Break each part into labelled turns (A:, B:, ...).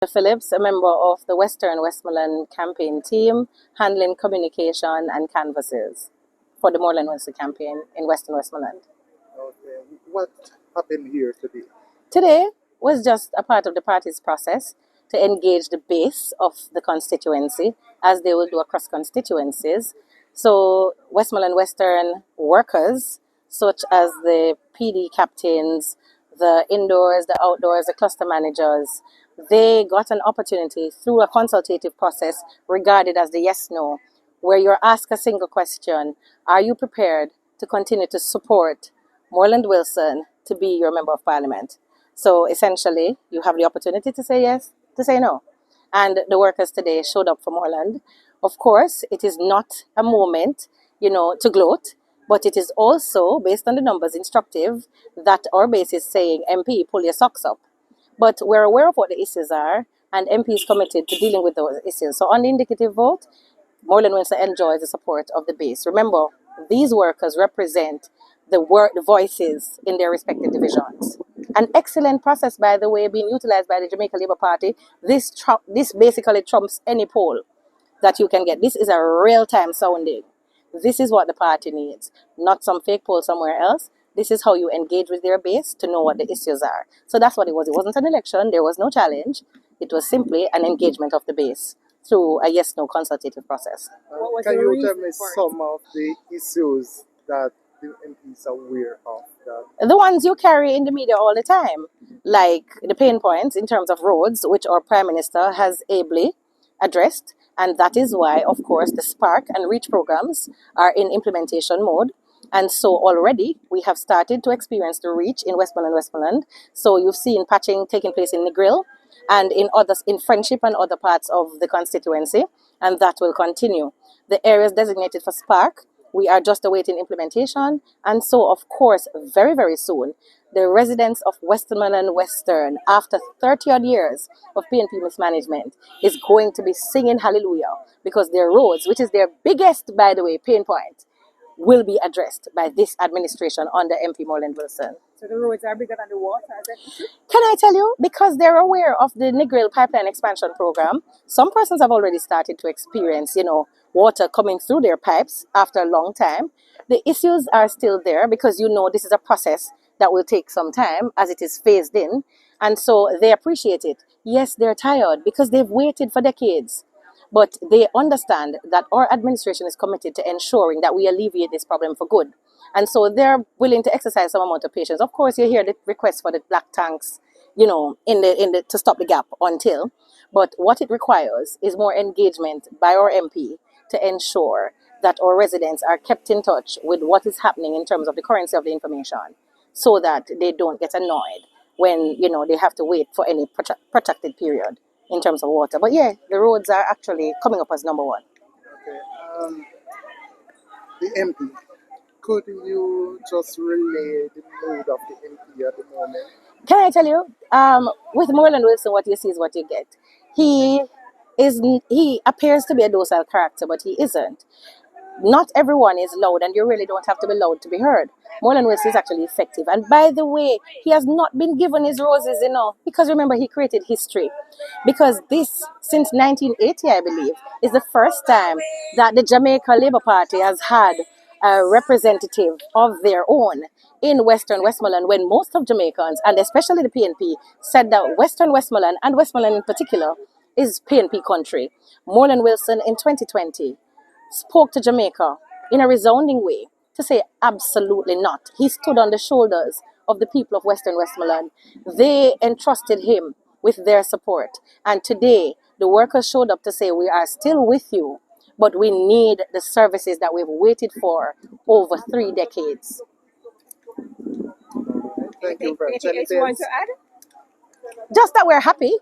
A: Phillips, a member of the Western Westmoreland campaign team, handling communication and canvases for the Morland Wilson campaign in Western Westmoreland.
B: Okay. What happened here today?
A: Today was just a part of the party's process to engage the base of the constituency, as they will do across constituencies. So Westmoreland Western workers, such as the PD captains, the indoors, the outdoors, the cluster managers, they got an opportunity through a consultative process regarded as the yes-no, where you're asked a single question: are you prepared to continue to support Morland Wilson to be your member of parliament? So essentially, you have the opportunity to say yes, to say no. And the workers today showed up for Morland. Of course, it is not a moment, to gloat, but it is also, based on the numbers, instructive that our base is saying, MP, pull your socks up. But we're aware of what the issues are, and MP is committed to dealing with those issues. So on the indicative vote, Morland Wilson enjoys the support of the base. Remember, these workers represent the voices in their respective divisions. An excellent process, by the way, being utilized by the Jamaica Labour Party. This basically trumps any poll that you can get. This is a real-time sounding. This is what the party needs, not some fake poll somewhere else. This is how you engage with their base to know what the issues are. So that's what it was. It wasn't an election. There was no challenge. It was simply an engagement of the base through a yes-no consultative process.
B: Can you tell me some of the issues that the MPs are aware of?
A: The ones you carry in the media all the time, like the pain points in terms of roads, which our Prime Minister has ably addressed. And that is why, of course, the Spark and Reach programs are in implementation mode. And so already we have started to experience the reach in Westmoreland. So you've seen patching taking place in the Grill and in Friendship and other parts of the constituency, and that will continue. The areas designated for Spark, we are just awaiting implementation. And so, of course, very, very soon, the residents of Westmoreland Western, after 30 odd years of PNP mismanagement, is going to be singing hallelujah because their roads, which is their biggest, by the way, pain point, will be addressed by this administration under MP Morland Wilson.
C: So the roads are bigger than the water, is it?
A: Can I tell you? Because they're aware of the Negril pipeline expansion program. Some persons have already started to experience, water coming through their pipes after a long time. The issues are still there because, this is a process that will take some time as it is phased in. And so they appreciate it. Yes, they're tired because they've waited for decades. But they understand that our administration is committed to ensuring that we alleviate this problem for good. And so they're willing to exercise some amount of patience. Of course, you hear the request for the black tanks, to stop the gap until. But what it requires is more engagement by our MP to ensure that our residents are kept in touch with what is happening in terms of the currency of the information, so that they don't get annoyed when, they have to wait for any protracted period in terms of water. But yeah, the roads are actually coming up as number one.
B: Okay. The MP, could you just relay the mood of the MP at the moment?
A: Can I tell you, with Morland Wilson, what you see is what you get. He appears to be a docile character, but he isn't. Not everyone is loud, and you really don't have to be loud to be heard. Morland Wilson is actually effective. And by the way, he has not been given his roses, because remember, he created history. Because this, since 1980, I believe, is the first time that the Jamaica Labour Party has had a representative of their own in Western Westmoreland, when most of Jamaicans, and especially the PNP, said that Western Westmoreland, and Westmoreland in particular, is PNP country. Morland Wilson in 2020 spoke to Jamaica in a resounding way to say absolutely not. He stood on the shoulders of the people of Western Westmoreland. They entrusted him with their support. And today, the workers showed up to say, we are still with you, but we need the services that we've waited for over 3 decades.
B: Thank you very much.
C: Anything else you want to add?
A: Just that we're happy,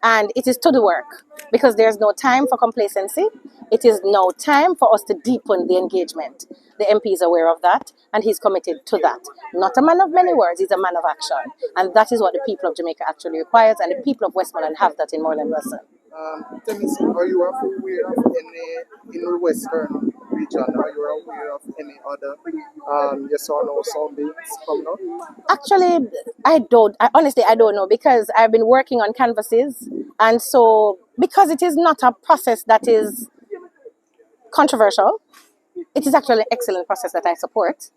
A: and it is to the work, because there's no time for complacency. It is now time for us to deepen the engagement. The MP is aware of that, and he's committed to that. Not a man of many words, he's a man of action. And that is what the people of Jamaica actually requires, and the people of Westmoreland have that in Morland Wilson.
B: Tell me, are you aware of any, in the Western region, are you aware of any other yes or no soundings coming up?
A: Actually, honestly, I don't know, because I've been working on canvases And so, because it is not a process that is controversial, it is actually an excellent process that I support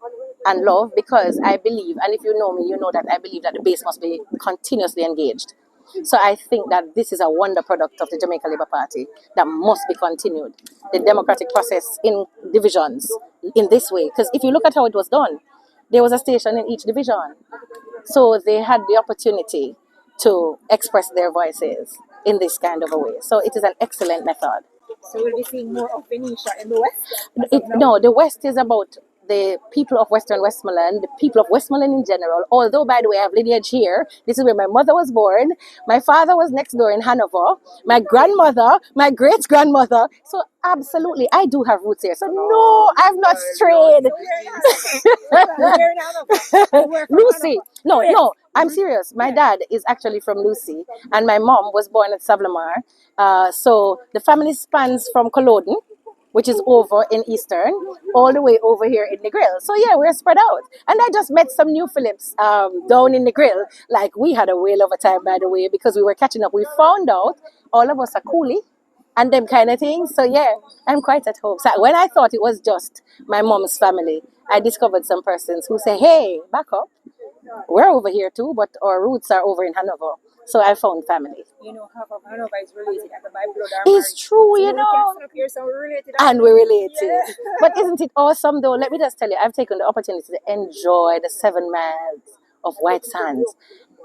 A: and love, because I believe, and if you know me, you know that I believe that the base must be continuously engaged. So I think that this is a wonder product of the Jamaica Labour Party that must be continued. The democratic process in divisions in this way. Because if you look at how it was done, there was a station in each division. So they had the opportunity to express their voices in this kind of a way. So it is an excellent method.
C: So we'll be seeing more of Venetia in the West?
A: No, the West is about the people of Western Westmoreland, the people of Westmoreland in general. Although, by the way, I have lineage here. This is where my mother was born. My father was next door in Hanover. My grandmother, my great grandmother. So, absolutely, I do have roots here. So, no, I've not strayed. Lucy. No, I'm serious. My dad is actually from Lucy, and my mom was born at Savlamar. So, the family spans from Culloden, which is over in Eastern, all the way over here in the Grill. So yeah, we're spread out. And I just met some new Phillips down in the Grill. Like, we had a whale of a time, by the way, because we were catching up. We found out all of us are coolie and them kind of things. So yeah, I'm quite at home. So when I thought it was just my mom's family, I discovered some persons who say, hey, back up. We're over here too, but our roots are over in Hanover. So I found family.
C: You know, half of Hanover is related and by blood or
A: It's true,
C: so
A: you know.
C: We can here, so we're related.
A: And we're related.
C: Yeah.
A: But isn't it awesome though? Let me just tell you, I've taken the opportunity to enjoy the 7 miles of white sands.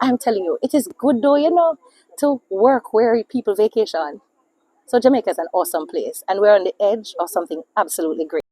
A: I'm telling you, it is good though, you know, to work where people vacation. So Jamaica is an awesome place, and we're on the edge of something absolutely great.